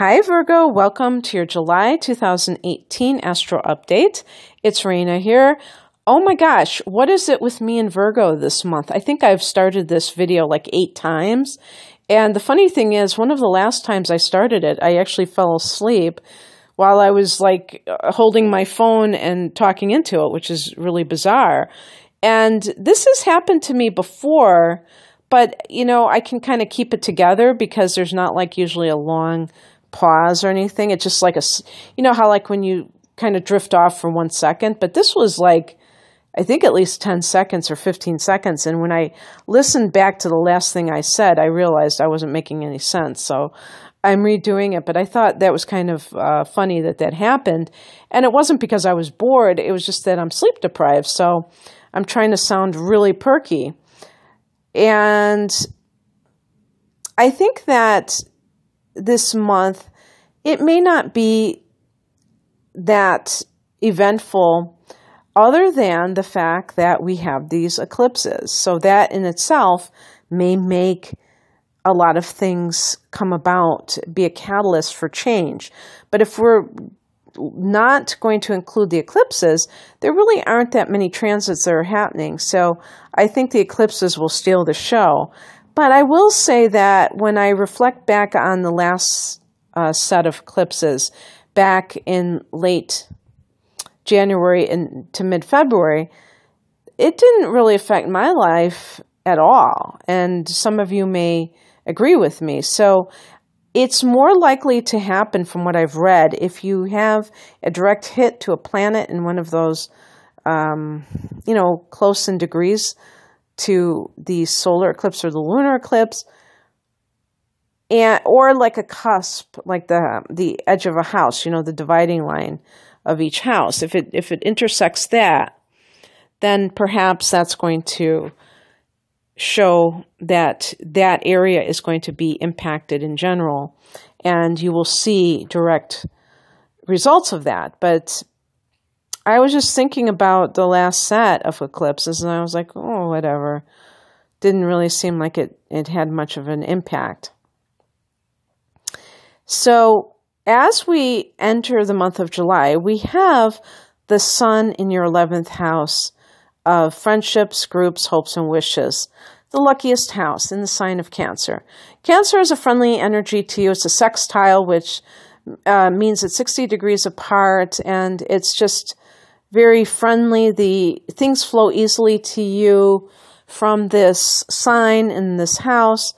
Hi Virgo, welcome to your July 2018 Astro Update. It's Raina here. Oh my gosh, what is it with me and Virgo this month? I think I've started this video like 8 times. And the funny thing is, one of the last times I started it, I actually fell asleep while I was like holding my phone and talking into it, which is really bizarre. And this has happened to me before, but you know, I can kind of keep it together because there's not like usually a long pause or anything. It's just like you know how like when you kind of drift off for 1 second, but this was like, I think at least 10 seconds or 15 seconds. And when I listened back to the last thing I said, I realized I wasn't making any sense. So I'm redoing it, but I thought that was kind of funny that happened. And it wasn't because I was bored. It was just that I'm sleep deprived. So I'm trying to sound really perky. And I think that this month, it may not be that eventful other than the fact that we have these eclipses. So that in itself may make a lot of things come about, be a catalyst for change. But if we're not going to include the eclipses, there really aren't that many transits that are happening. So I think the eclipses will steal the show. But I will say that when I reflect back on the last set of eclipses back in late January to mid-February, it didn't really affect my life at all. And some of you may agree with me. So it's more likely to happen from what I've read if you have a direct hit to a planet in one of those, close in degrees to the solar eclipse or the lunar eclipse, or like a cusp, like the edge of a house, the dividing line of each house. If it intersects that, then perhaps that's going to show that that area is going to be impacted in general, and you will see direct results of that. But I was just thinking about the last set of eclipses, and I was like, oh, whatever. Didn't really seem like it had much of an impact. So as we enter the month of July, we have the sun in your 11th house of friendships, groups, hopes, and wishes. The luckiest house in the sign of Cancer. Cancer is a friendly energy to you. It's a sextile, which means it's 60 degrees apart, and it's just very friendly. The things flow easily to you from this sign in this house.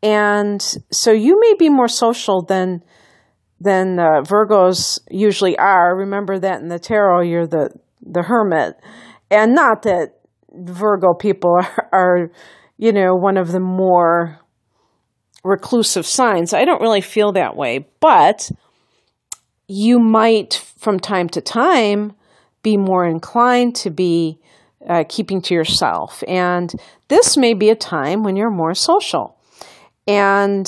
And so you may be more social than Virgos usually are. Remember that in the tarot, you're the hermit. And not that Virgo people are one of the more reclusive signs. I don't really feel that way. But you might, from time to time, be more inclined to be keeping to yourself. And this may be a time when you're more social. And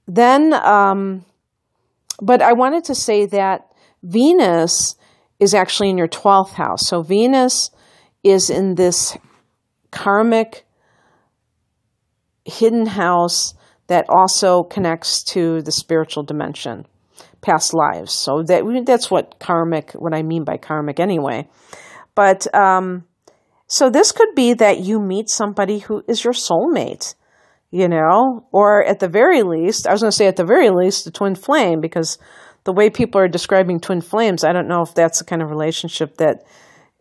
then, but I wanted to say that Venus is actually in your 12th house. So Venus is in this karmic hidden house that also connects to the spiritual dimension, past lives. So that's what I mean by karmic anyway. But so this could be that you meet somebody who is your soulmate, or at the very least, I was going to say at the very least, a twin flame, because the way people are describing twin flames, I don't know if that's the kind of relationship that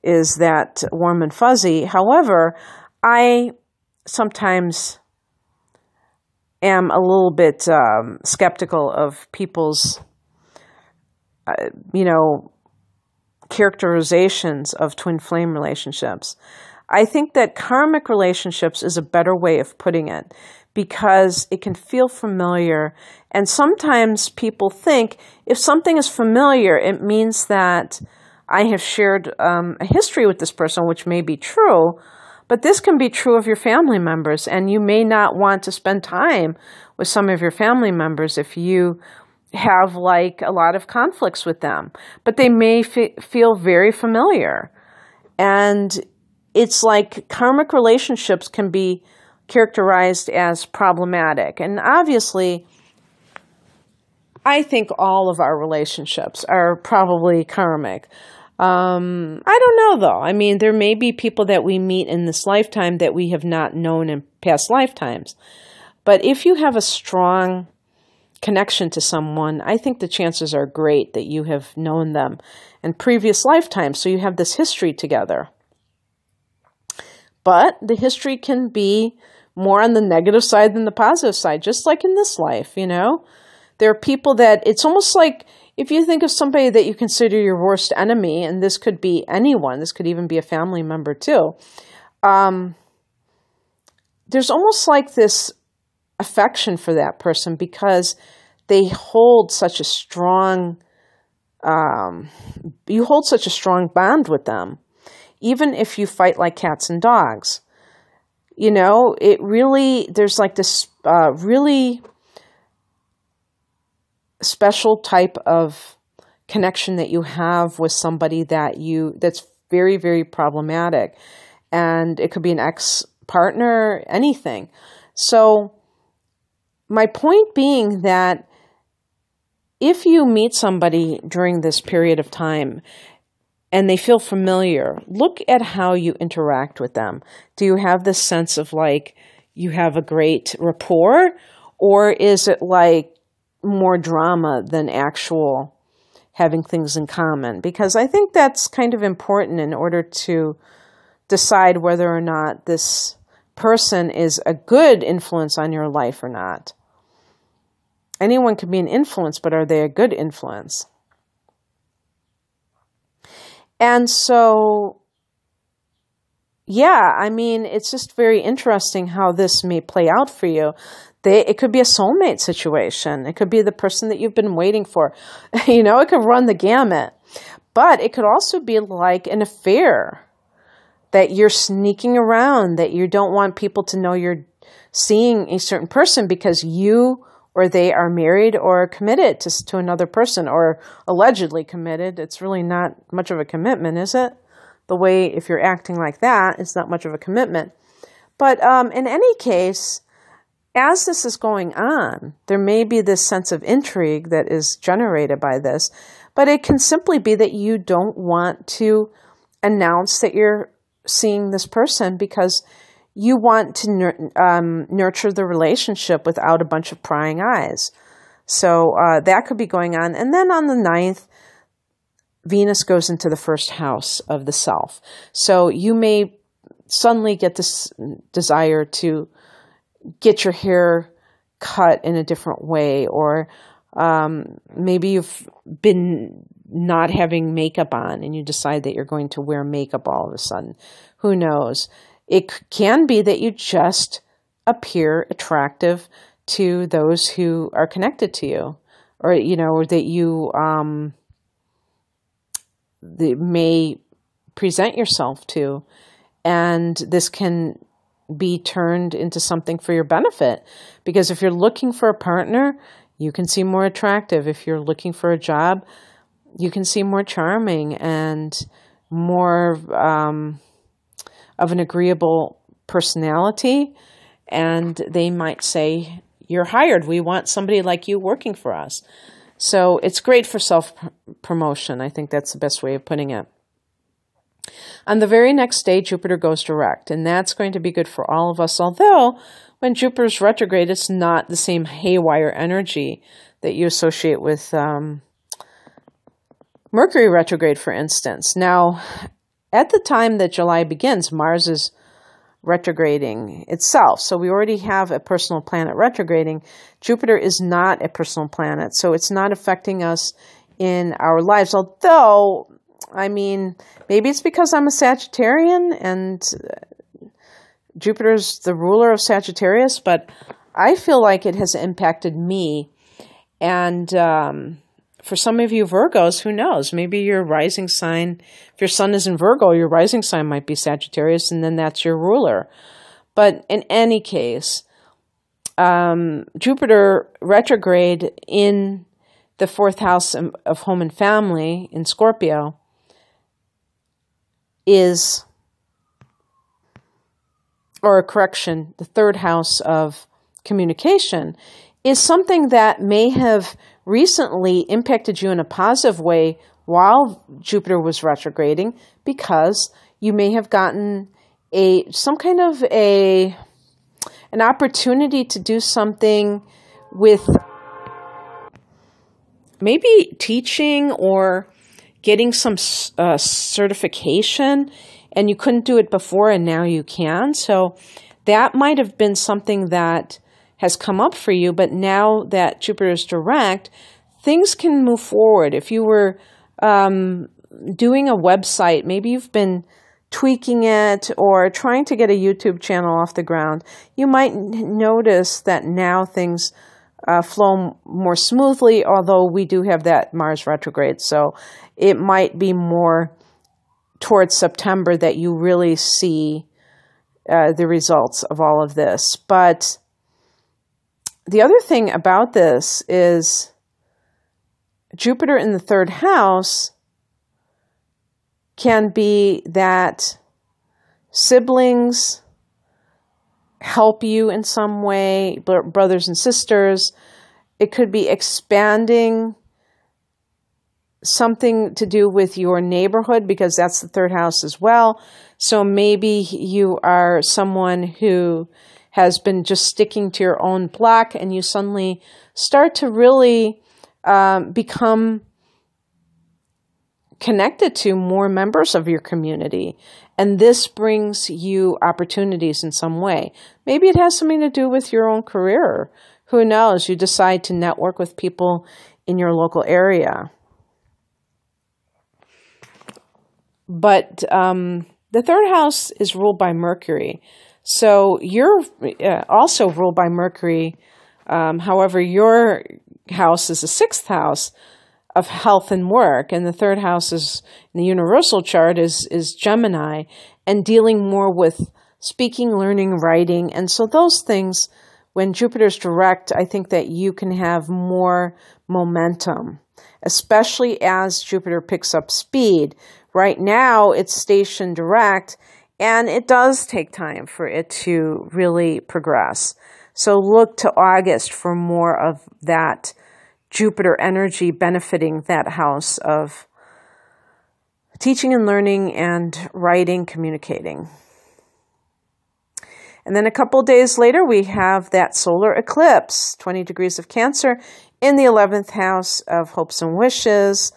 is that warm and fuzzy. However, I sometimes am a little bit skeptical of people's, characterizations of twin flame relationships. I think that karmic relationships is a better way of putting it because it can feel familiar. And sometimes people think if something is familiar, it means that I have shared a history with this person, which may be true, but this can be true of your family members, and you may not want to spend time with some of your family members if you have like a lot of conflicts with them, but they may feel very familiar. And it's like karmic relationships can be characterized as problematic. And obviously, I think all of our relationships are probably karmic. I don't know, though. I mean, there may be people that we meet in this lifetime that we have not known in past lifetimes. But if you have a strong connection to someone, I think the chances are great that you have known them in previous lifetimes. So you have this history together. But the history can be more on the negative side than the positive side, just like in this life, you know. There are people that it's almost like if you think of somebody that you consider your worst enemy, and this could be anyone, this could even be a family member too, there's almost like this affection for that person because they hold such a strong, you hold such a strong bond with them, even if you fight like cats and dogs. You know, it really, there's like this really special type of connection that you have with somebody that's very, very problematic. And it could be an ex-partner, anything. So my point being that if you meet somebody during this period of time and they feel familiar, look at how you interact with them. Do you have this sense of like you have a great rapport, or is it like more drama than actual having things in common? Because I think that's kind of important in order to decide whether or not this person is a good influence on your life or not. Anyone can be an influence, but are they a good influence? And so, yeah, I mean, it's just very interesting how this may play out for you. It could be a soulmate situation. It could be the person that you've been waiting for. You know, it could run the gamut. But it could also be like an affair that you're sneaking around, that you don't want people to know you're seeing a certain person because you or they are married or committed to another person, or allegedly committed. It's really not much of a commitment, is it? The way, if you're acting like that, it's not much of a commitment. But in any case, as this is going on, there may be this sense of intrigue that is generated by this, but it can simply be that you don't want to announce that you're seeing this person because you want to nurture the relationship without a bunch of prying eyes. So that could be going on. And then on the 9th, Venus goes into the first house of the self. So you may suddenly get this desire to get your hair cut in a different way, or maybe you've been not having makeup on and you decide that you're going to wear makeup all of a sudden. Who knows? It can be that you just appear attractive to those who are connected to you, or, you know, or that you may present yourself to. And this can be turned into something for your benefit. Because if you're looking for a partner, you can seem more attractive. If you're looking for a job, you can seem more charming and more of an agreeable personality. And they might say, you're hired. We want somebody like you working for us. So it's great for self-promotion. I think that's the best way of putting it. On the very next day, Jupiter goes direct, and that's going to be good for all of us. Although, when Jupiter's retrograde, it's not the same haywire energy that you associate with Mercury retrograde, for instance. Now, at the time that July begins, Mars is retrograding itself. So we already have a personal planet retrograding. Jupiter is not a personal planet, so it's not affecting us in our lives. Although, I mean, maybe it's because I'm a Sagittarian and Jupiter's the ruler of Sagittarius, but I feel like it has impacted me. And for some of you Virgos, who knows? Maybe your rising sign, if your sun is in Virgo, your rising sign might be Sagittarius, and then that's your ruler. But in any case, Jupiter retrograde in the fourth house of home and family in Scorpio is, or a correction, the third house of communication is something that may have recently impacted you in a positive way while Jupiter was retrograding, because you may have gotten an opportunity to do something with maybe teaching or getting some certification, and you couldn't do it before and now you can. So that might have been something that has come up for you, but now that Jupiter is direct, things can move forward. If you were doing a website, maybe you've been tweaking it or trying to get a YouTube channel off the ground, you might notice that now things flow more smoothly, although we do have that Mars retrograde. So it might be more towards September that you really see the results of all of this. But the other thing about this is Jupiter in the third house can be that siblings help you in some way, brothers and sisters. It could be expanding something to do with your neighborhood, because that's the third house as well. So maybe you are someone who has been just sticking to your own block, and you suddenly start to really become connected to more members of your community. And this brings you opportunities in some way. Maybe it has something to do with your own career. Who knows? You decide to network with people in your local area. But the third house is ruled by Mercury. So you're also ruled by Mercury. However, your house is the sixth house of health and work, and the third house is in the universal chart is Gemini, and dealing more with speaking, learning, writing. And so those things, when Jupiter's direct, I think that you can have more momentum, especially as Jupiter picks up speed. Right now, it's stationed direct, and it does take time for it to really progress. So look to August for more of that Jupiter energy benefiting that house of teaching and learning and writing, communicating. And then a couple days later, we have that solar eclipse, 20 degrees of Cancer, in the 11th house of hopes and wishes.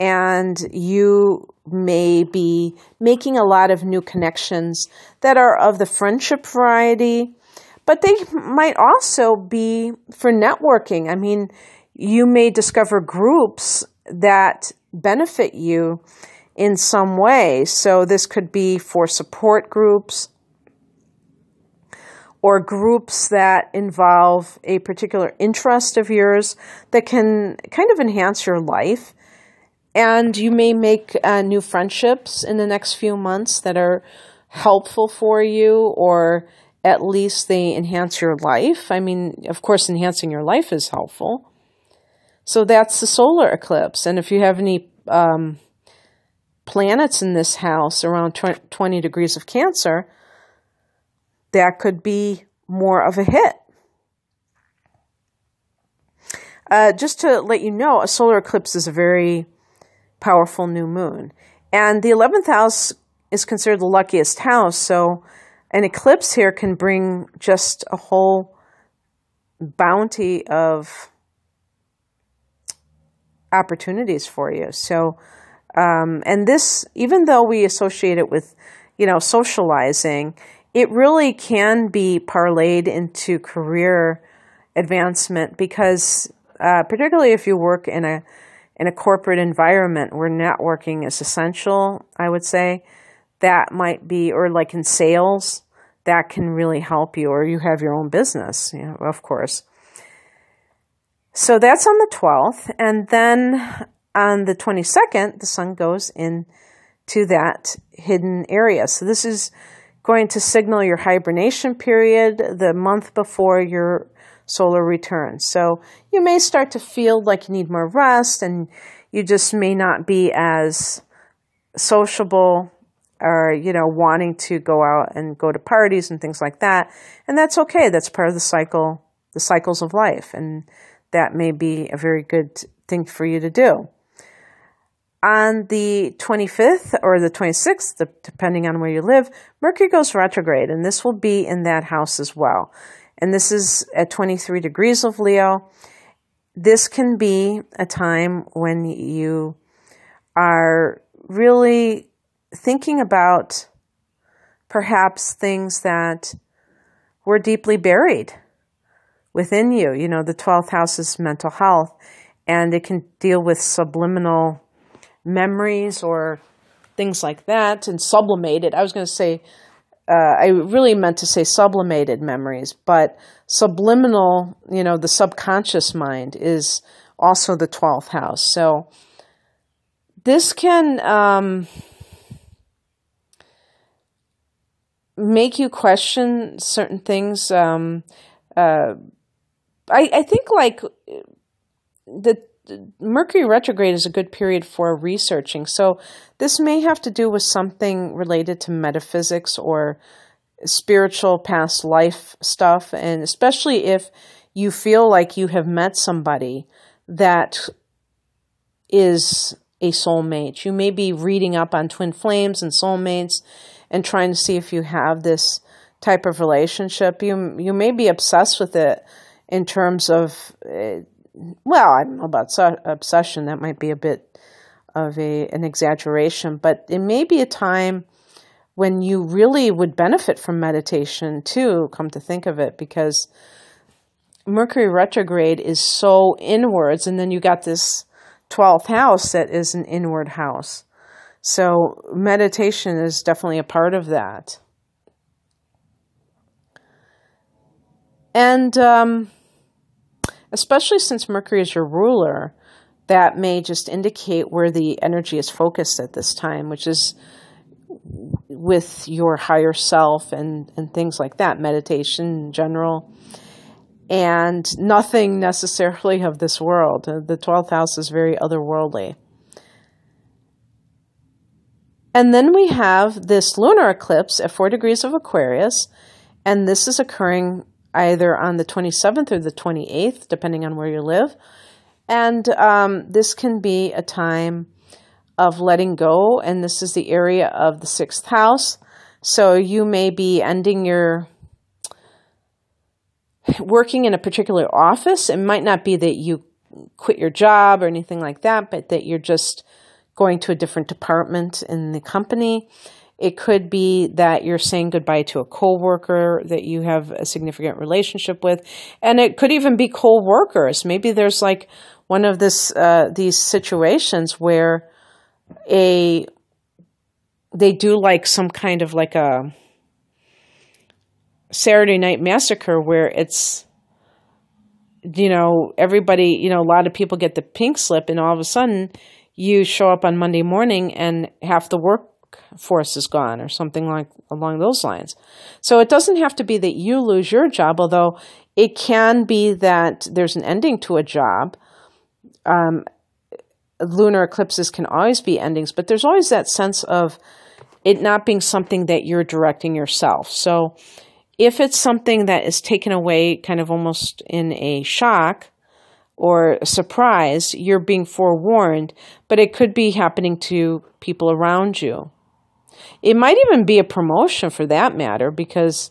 And you may be making a lot of new connections that are of the friendship variety, but they might also be for networking. I mean, you may discover groups that benefit you in some way. So this could be for support groups or groups that involve a particular interest of yours that can kind of enhance your life. And you may make new friendships in the next few months that are helpful for you, or at least they enhance your life. I mean, of course, enhancing your life is helpful. So that's the solar eclipse. And if you have any planets in this house around 20 degrees of Cancer, that could be more of a hit. Just to let you know, a solar eclipse is a very powerful new moon. And the 11th house is considered the luckiest house. So an eclipse here can bring just a whole bounty of opportunities for you. So, and this, even though we associate it with, socializing, it really can be parlayed into career advancement, because particularly if you work in a corporate environment where networking is essential, I would say, that might be, or like in sales, that can really help you, or you have your own business, of course. So that's on the 12th, and then on the 22nd, the sun goes into that hidden area. So this is going to signal your hibernation period, the month before your solar return. So you may start to feel like you need more rest, and you just may not be as sociable or, wanting to go out and go to parties and things like that. And that's okay. That's part of the cycles of life. And that may be a very good thing for you to do. On the 25th or the 26th, depending on where you live, Mercury goes retrograde, and this will be in that house as well. And this is at 23 degrees of Leo. This can be a time when you are really thinking about perhaps things that were deeply buried within you. You know, the 12th house is mental health, and it can deal with subliminal memories or things like that, and sublimated. I was going to say, I really meant to say sublimated memories, but subliminal, you know, the subconscious mind is also the 12th house. So this can make you question certain things. I think like the Mercury retrograde is a good period for researching. So this may have to do with something related to metaphysics or spiritual past life stuff. And especially if you feel like you have met somebody that is a soulmate. You may be reading up on twin flames and soulmates and trying to see if you have this type of relationship. You may be obsessed with it in terms of, well, I don't know about obsession. That might be a bit of an exaggeration, but it may be a time when you really would benefit from meditation too, come to think of it, because Mercury retrograde is so inwards, and then you got this 12th house that is an inward house. So meditation is definitely a part of that. And especially since Mercury is your ruler, that may just indicate where the energy is focused at this time, which is with your higher self and things like that, meditation in general, and nothing necessarily of this world. The 12th house is very otherworldly. And then we have this lunar eclipse at 4 degrees of Aquarius, and this is occurring either on the 27th or the 28th, depending on where you live. And this can be a time of letting go, and this is the area of the 6th house. So you may be ending your working in a particular office. It might not be that you quit your job or anything like that, but that you're just going to a different department in the company. It could be that you're saying goodbye to a coworker that you have a significant relationship with, and it could even be co-workers. Maybe there's like one of these situations where they do like some kind of like a Saturday Night Massacre where it's, you know, everybody, you know, a lot of people get the pink slip, and all of a sudden you show up on Monday morning and half the workforce is gone, or something like along those lines. So it doesn't have to be that you lose your job, although it can be that there's an ending to a job. Lunar eclipses can always be endings, but there's always that sense of it not being something that you're directing yourself. So if it's something that is taken away kind of almost in a shock or a surprise, you're being forewarned, but it could be happening to people around you. It might even be a promotion for that matter, because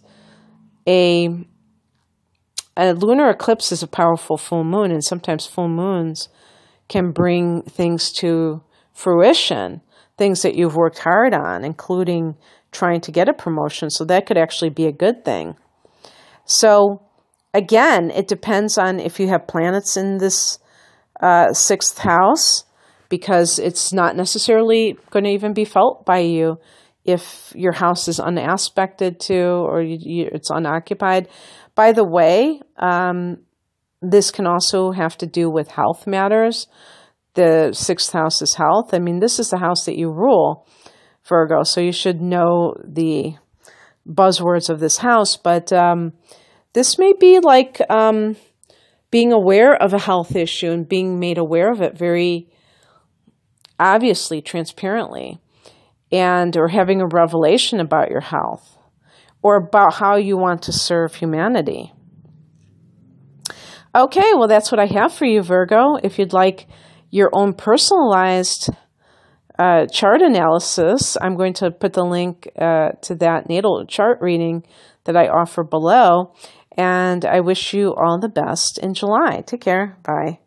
a lunar eclipse is a powerful full moon, and sometimes full moons can bring things to fruition, things that you've worked hard on, including trying to get a promotion. So that could actually be a good thing. So again, it depends on if you have planets in this 6th house, because it's not necessarily going to even be felt by you if your house is unaspected to, or it's unoccupied. By the way, this can also have to do with health matters. The 6th house is health. I mean, this is the house that you rule, Virgo, so you should know the buzzwords of this house. But this may be like being aware of a health issue and being made aware of it very obviously, transparently, or having a revelation about your health or about how you want to serve humanity. Okay, well, that's what I have for you, Virgo. If you'd like your own personalized chart analysis, I'm going to put the link to that natal chart reading that I offer below. And I wish you all the best in July. Take care. Bye.